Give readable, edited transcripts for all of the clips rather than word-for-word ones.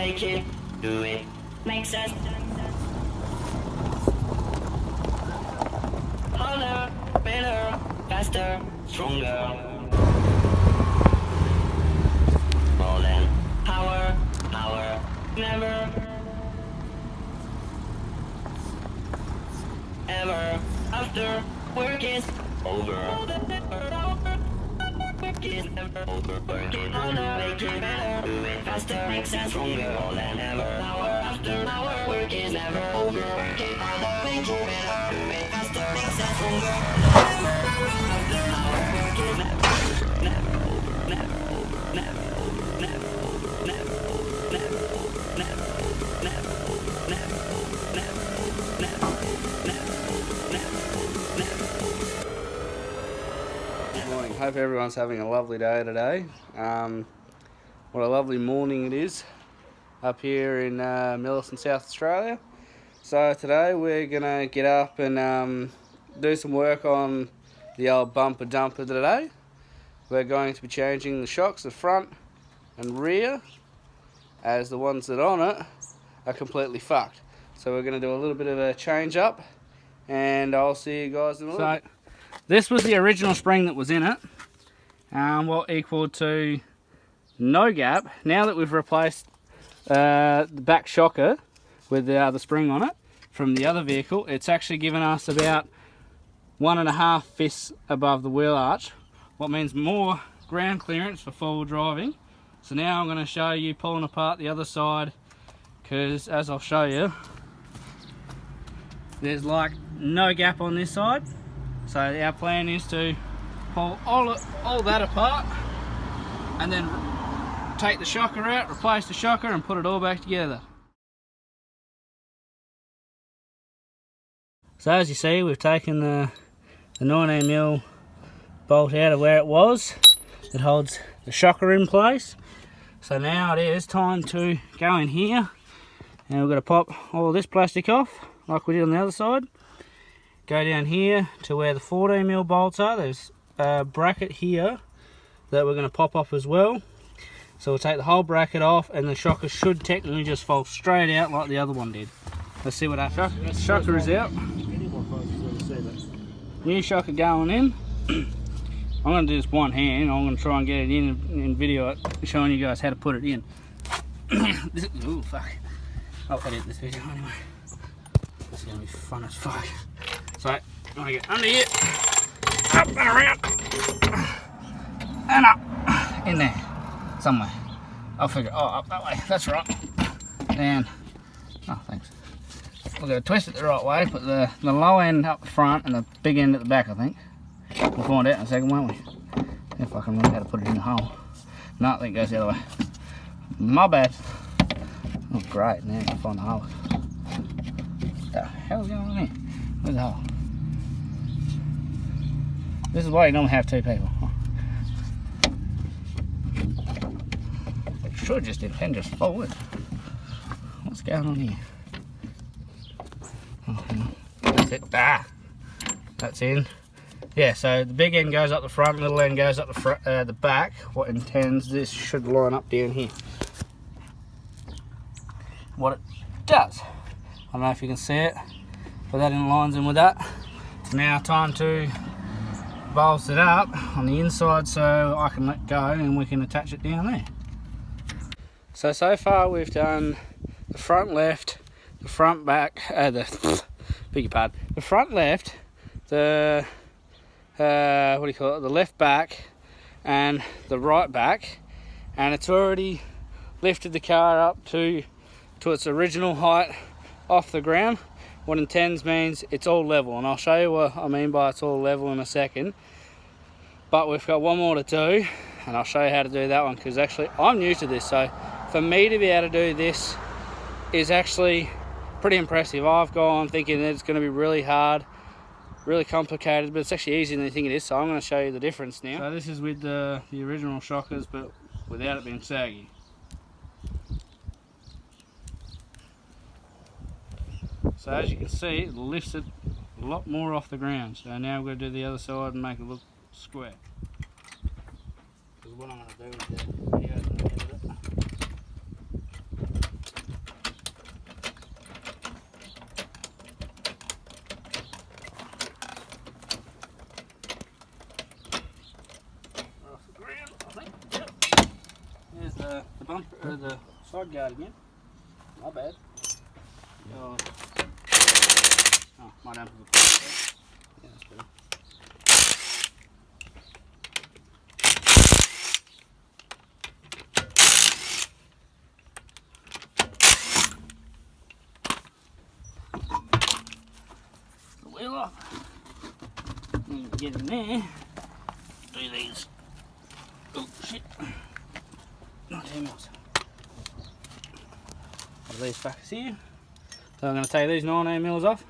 make it, do it, makes us harder, better, faster, stronger. More than power, power, never, ever, after work is over. Work is never over. Work it harder, make it better, do it faster, makes us stronger. More than ever, hour after hour, work is never over. Work it harder, make it better, do it faster, makes us stronger. After hour, work is never over, never over, never over, never over, never over, never over, never over, never over, never over, never over, never over, never over, never over, never over, never over. Good morning. Hope everyone's having a lovely day today. What a lovely morning it is up here in Millicent, South Australia. So today we're gonna get up and do some work on the old bumper dumper today. We're going to be changing the shocks, the front and rear, as the ones that are on it are completely fucked. So we're gonna do a little bit of a change up, and I'll see you guys in a little bit. This was the original spring that was in it, what equal to no gap. Now that we've replaced the back shocker with the spring on it from the other vehicle, it's actually given us about 1.5 fists above the wheel arch, what means more ground clearance for forward driving. So now I'm going to show you pulling apart the other side, because as I'll show you, there's like no gap on this side. So our plan is to pull all that apart and then take the shocker out, replace the shocker and put it all back together. So as you see, we've taken the 19mm bolt out of where it was. It holds the shocker in place. So now it is time to go in here, and we're going to pop all this plastic off like we did on the other side. Go down here to where the 14mm bolts are. There's a bracket here that we're going to pop off as well. So we'll take the whole bracket off, and the shocker should technically just fall straight out like the other one did. Let's see what happens. Shocker is out. New shocker going in. I'm going to do this one hand. I'm going to try and get it in video it, showing you guys how to put it in. Ooh, fuck. I'll edit this video anyway. This is going to be fun as fuck. So, I'm going to get under here, up and around, and up, in there, somewhere. I'll figure, up that way, that's right. And, thanks. We're going to twist it the right way, put the low end up the front and the big end at the back, I think. We'll find out in a second, won't we? If I can remember how to put it in the hole. No, I think it goes the other way. My bad. Oh, great, now I can find the hole. What the hell's going on here? Where's the hole? This is why you normally have two people. It should just depend just forward. What's going on here? Oh, hang on. That's it. That's in. Yeah, so the big end goes up the front, little end goes up the back. What intends, this should line up down here. What it does. I don't know if you can see it, but that lines in with that. Now time to bolt it up on the inside so I can let go and we can attach it down there. So far we've done the front left, the front back, the front left, the the left back and the right back, and it's already lifted the car up to its original height off the ground. What intends means it's all level, and I'll show you what I mean by it's all level in a second. But we've got one more to do, and I'll show you how to do that one, because actually I'm new to this, so for me to be able to do this is actually pretty impressive. I've gone thinking that it's going to be really hard, really complicated, but it's actually easier than you think it is, so I'm going to show you the difference now. So this is with the original shockers, but without it being saggy. So as you can see, it lifts it a lot more off the ground. So now we're going to do the other side and make it look square. Because what I'm going to do is that video is going to edit it. the side guard again. Not bad. Oh, might have to the yeah, that's better. The wheel off. Get in there. Do these. Oh shit. 19 mils. Put these fuckers here. So I'm going to take these 19 mils off.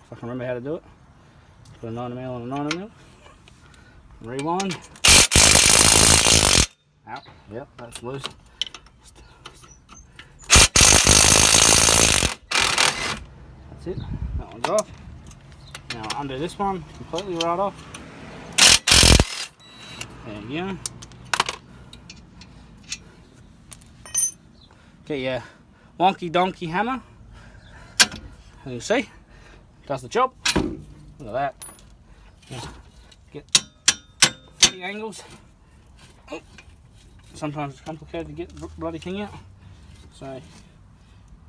If I can remember how to do it. Put a 90 mil and a 90 mil. Rewind. Out. Yep, that's loose. That's it. That one's off. Now I'll undo this one completely right off. There you go. Get your wonky donkey hammer. As you see, does the job. Look at that. Now, get the angles. Oh, sometimes it's complicated to get the bloody thing out. So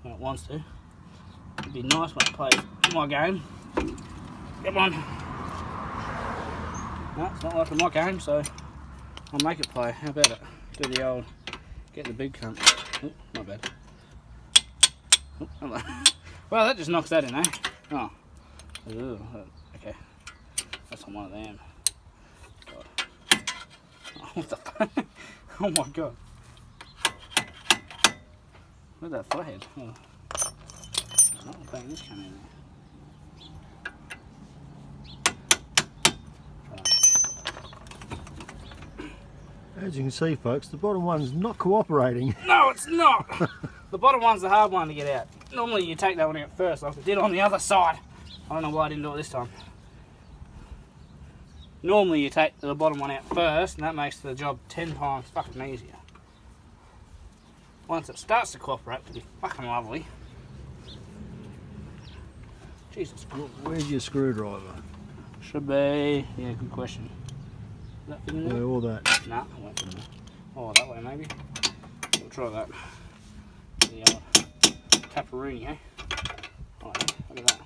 when it wants to, it'd be nice when it plays my game. Come on. No, it's not like my game, so I'll make it play. How about it? Do the old, get the big cunt. Oh, not bad. Oh, well, that just knocks that in, eh? Oh. Ooh, okay. That's on one of them. God. Oh, what the fuck? Oh my god. Look at that forehead. Oh. Oh, bang this cunt in there. As you can see, folks, the bottom one's not cooperating. No, it's not! The bottom one's the hard one to get out. Normally you take that one out first, like I did on the other side. I don't know why I didn't do it this time. Normally you take the bottom one out first, and that makes the job 10 times fucking easier. Once it starts to cooperate, it'll be fucking lovely. Jesus Christ. Where's your screwdriver? Should be... yeah, good question. Is that fitting there? Where all that? Nah, it won't fit in there. Oh, that way maybe. We'll try that. The taparoonie, eh? Oh, yeah, look at that.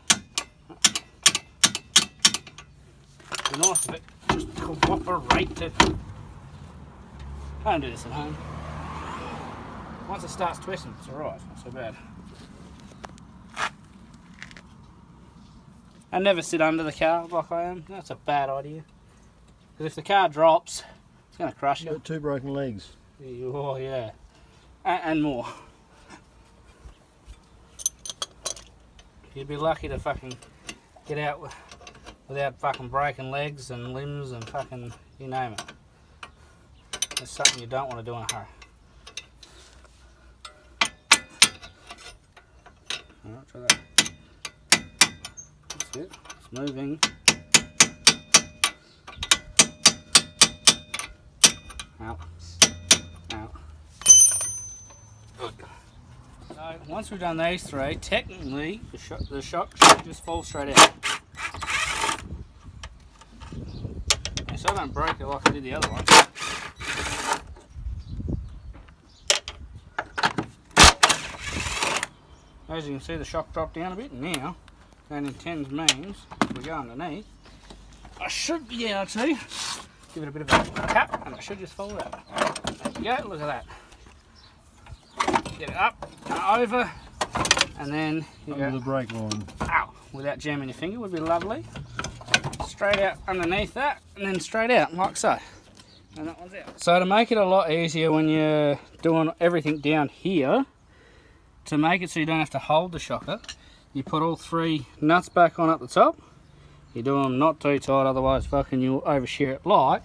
It'd be nice if it just cooperated. I don't do this at home. Once it starts twisting, it's alright, not so bad. I never sit under the car like I am. That's a bad idea. Because if the car drops, it's going to crush you. Got 2 broken legs. Oh yeah, and more. You'd be lucky to fucking get out without fucking breaking legs and limbs and fucking you name it. It's something you don't want to do in a hurry. Alright, try that. That's it. It's moving. Out. Out. Good. So once we've done these 3, technically the shock should just fall straight out. And so I don't break it like I did the other one. As you can see, the shock dropped down a bit. Now, that intends means if we go underneath, I should be able to give it a bit of a tap, and it should just fall out. There we go, look at that. Get it up, over, and then you Under go, the brake line. ow, without jamming your finger would be lovely. Straight out underneath that, and then straight out, like so. And that one's out. So to make it a lot easier when you're doing everything down here, to make it so you don't have to hold the shocker, you put all 3 nuts back on at the top. You do them not too tight, otherwise fucking you'll overshear it like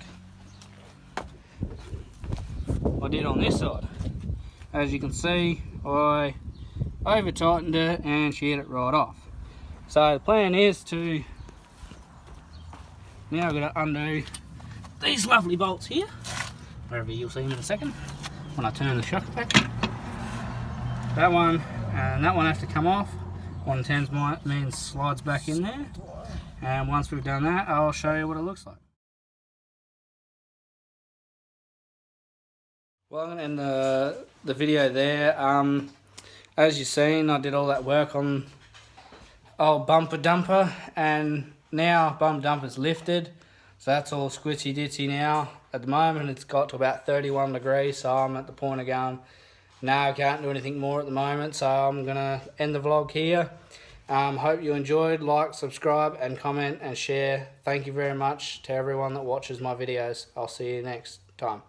I did on this side. As you can see, I over tightened it and sheared it right off. So the plan is to now I'm going to undo these lovely bolts here, wherever you'll see them in a second when I turn the shocker back. That one and that one have to come off. 110s means slides back in there. And once we've done that, I'll show you what it looks like. Well, I'm going to end the video there. As you've seen, I did all that work on old bumper dumper, and now bumper dumper's lifted, so that's all squitchy ditchy now. At the moment it's got to about 31 degrees, so I'm at the point of going, no, I can't do anything more at the moment, so I'm going to end the vlog here. Hope you enjoyed. Like, subscribe and comment and share. Thank you very much to everyone that watches my videos. I'll see you next time.